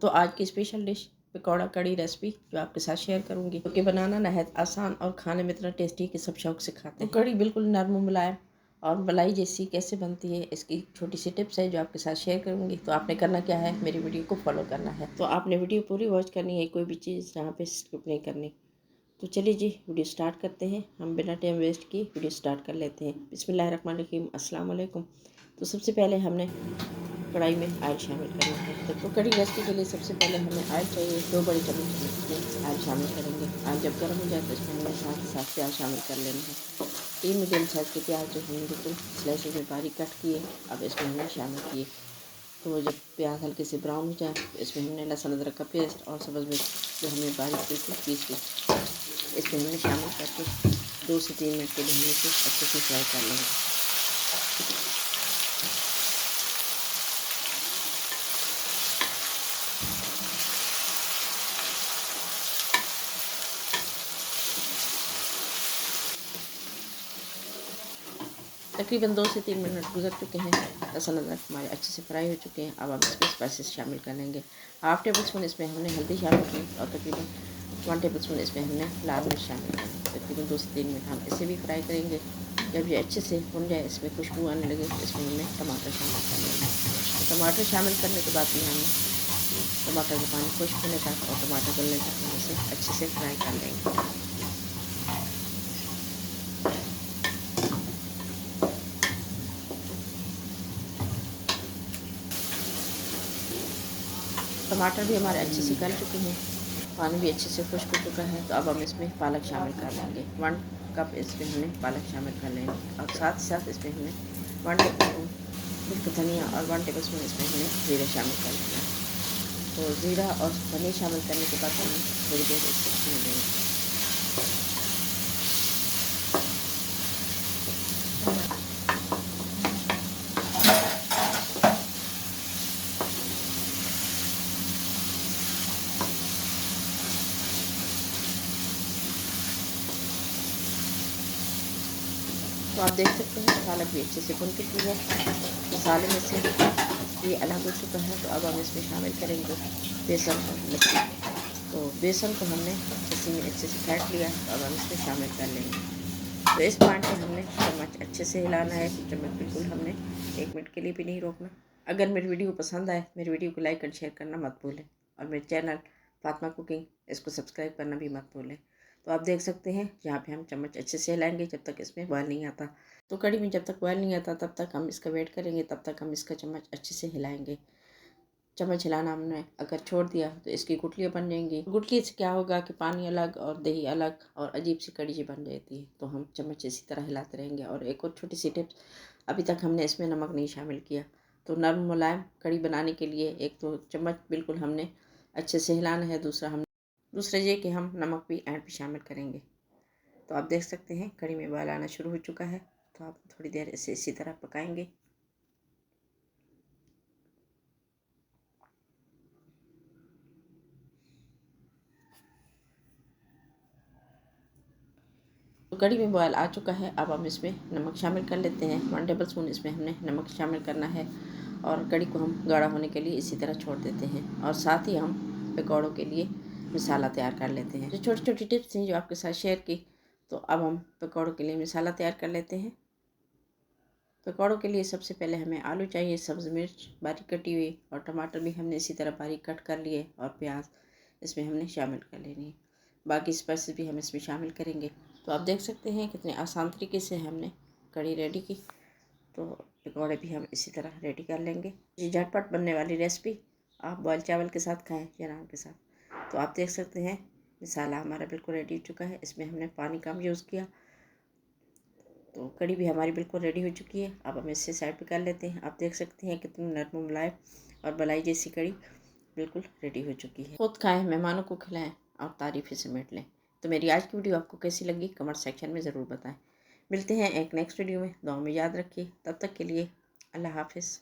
तो आज की स्पेशल डिश पकौड़ा कड़ी रेसिपी जो आपके साथ शेयर करूंगी, क्योंकि बनाना नहायत आसान और खाने में इतना टेस्टी कि सब शौक से खाते हैं। कड़ी बिल्कुल नरम मुलायम और मलाई जैसी कैसे बनती है, इसकी छोटी सी टिप्स है जो आपके साथ शेयर करूंगी। तो आपने करना क्या है, मेरी वीडियो को फॉलो करना है। तो आपने वीडियो पूरी वॉच करनी है, कोई भी चीज़ यहाँ पे स्किप नहीं करनी। तो चलिए जी, वीडियो स्टार्ट करते हैं। हम बिना टाइम वेस्ट किए वीडियो स्टार्ट कर लेते हैं। बिस्मिल्लाहिर्रहमानिर्रहीम, अस्सलाम वालेकुम। तो सबसे पहले हमने कढ़ाई में ऑयल शामिल करना है। तो कड़ी रेसिपी के लिए सबसे पहले हमें ऑयल चाहिए। 2 बड़ी चम्मच में ऑयल शामिल करेंगे। ऑयल जब गर्म हो जाए तो इसमें हमें साथ प्याज शामिल कर लेना है। 3 मीडियम साइज़ के प्याज जो हमने बिल्कुल स्लाइसेस में बारीक कट किए, अब इसमें हमने शामिल किए। तो जब प्याज हल्के से ब्राउन हो जाए तो इसमें हमने लहसुन अदरक का पेस्ट और सब्ज़ मिर्च जो हमने बारीक बिल्कुल पीस ली, इसमें हमने शामिल करके 2 से 3 मिनट के लिए हम इसे अच्छे से फ्राई कर लेंगे। तकरीबन 2 से 3 मिनट गुजर चुके हैं। लहसुन अदरक हमारे अच्छे से फ्राई हो चुके हैं। अब हम इसमें स्पाइसेस शामिल कर लेंगे। हाफ़ टेबल स्पून इसमें हमने हल्दी शामिल की और तकरीबन 1 टेबल स्पून इसमें हमने लाल मिर्च शामिल की। तकरीबन 2 से 3 मिनट हम इसे भी फ्राई करेंगे। जब ये अच्छे से भुन जाए, इसमें खुशबू आने लगे तो इसमें हमने टमाटर शामिल कर लेंगे। तो टमाटर शामिल करने के बाद भी हम टमाटर का पानी खुश्क होने तक और टमाटर गलने तक हम इसे अच्छे से फ्राई कर लेंगे। टमाटर भी हमारे अच्छे से गल चुके हैं, पानी भी अच्छे से खुश्क हो चुका है। तो अब हम इसमें पालक शामिल कर लेंगे। 1 कप इसमें हमने पालक शामिल कर लेंगे और साथ ही साथ इसमें हमने 1 टेबल स्पून बिल्कुल धनिया और 1 टेबल स्पून इसमें हमने जीरा शामिल कर लेना है। तो जीरा और धनिया शामिल करने के बाद हम थोड़ी देर इसको भून लेंगे। तो आप देख सकते हैं पालक भी अच्छे से भुन चुकी है, मसाले में से ये अलग हो चुका है। तो अब हम इसमें शामिल करेंगे बेसन और लस्सी। तो बेसन को हमने लस्सी में अच्छे से फेंट लिया, तो अब हम इसमें शामिल कर लेंगे। तो इस पॉइंट पे हमने चम्मच अच्छे से हिलाना है। तो चम्मच बिल्कुल हमने 1 मिनट के लिए भी नहीं रोकना। अगर मेरी वीडियो पसंद आए, मेरी वीडियो को लाइक और शेयर करना मत भूलें और मेरे चैनल फातिमा कुकिंग इसको सब्सक्राइब करना भी मत भूलें। तो आप देख सकते हैं यहाँ पे हम चम्मच अच्छे से हिलाएंगे जब तक इसमें बॉयल नहीं आता। तो कड़ी में जब तक बॉयल नहीं आता तब तक हम इसका वेट करेंगे, तब तक हम इसका चम्मच अच्छे से हिलाएंगे। चम्मच हिलाना हमने अगर छोड़ दिया तो इसकी गुठलियाँ बन जाएंगी। गुठली से क्या होगा कि पानी अलग और दही अलग और अजीब सी कड़ी सी बन जाती है। तो हम चम्मच इसी तरह हिलाते रहेंगे। और एक और छोटी सी टिप्स, अभी तक हमने इसमें नमक नहीं शामिल किया। तो नरम मुलायम कड़ी बनाने के लिए एक तो चम्मच बिल्कुल हमने अच्छे से हिलाना है, दूसरा ये कि हम नमक भी एंड पे शामिल करेंगे। तो आप देख सकते हैं कड़ी में उबाल आना शुरू हो चुका है। तो आप थोड़ी देर इसे इसी तरह पकाएंगे। तो कड़ी में बॉयल आ चुका है। अब हम इसमें नमक शामिल कर लेते हैं। 1 टेबल स्पून इसमें हमने नमक शामिल करना है और कड़ी को हम गाढ़ा होने के लिए इसी तरह छोड़ देते हैं। और साथ ही हम पकौड़ों के लिए मसाला तैयार कर लेते हैं। जो छोटी छोटी टिप्स थी जो आपके साथ शेयर की, तो अब हम पकौड़ों के लिए मसाला तैयार कर लेते हैं। पकौड़ों के लिए सबसे पहले हमें आलू चाहिए, सब्ज़ मिर्च बारीक कटी हुई और टमाटर भी हमने इसी तरह बारीक कट कर लिए और प्याज इसमें हमने शामिल कर लेनी है। बाकी स्पाइसेस भी हम इसमें शामिल करेंगे। तो आप देख सकते हैं कितने आसान तरीके से हमने कड़ी रेडी की। तो पकौड़े भी हम इसी तरह रेडी कर लेंगे। ये झटपट बनने वाली रेसिपी आप बॉयल चावल के साथ खाएं या नान के साथ। तो आप देख सकते हैं मसाला हमारा बिल्कुल रेडी हो चुका है। इसमें हमने पानी कम यूज़ किया। तो कड़ी भी हमारी बिल्कुल रेडी हो चुकी है। अब हम इससे साइड पे कर लेते हैं। आप देख सकते हैं कितनी नरम मुलायम और मलाई जैसी कड़ी बिल्कुल रेडी हो चुकी है। खुद खाएं, मेहमानों को खिलाएं और तारीफ़ें समेट लें। तो मेरी आज की वीडियो आपको कैसी लगी कमेंट सेक्शन में ज़रूर बताएं। मिलते हैं एक नेक्स्ट वीडियो में। दुआ में याद रखिए। तब तक के लिए अल्लाह हाफिज़।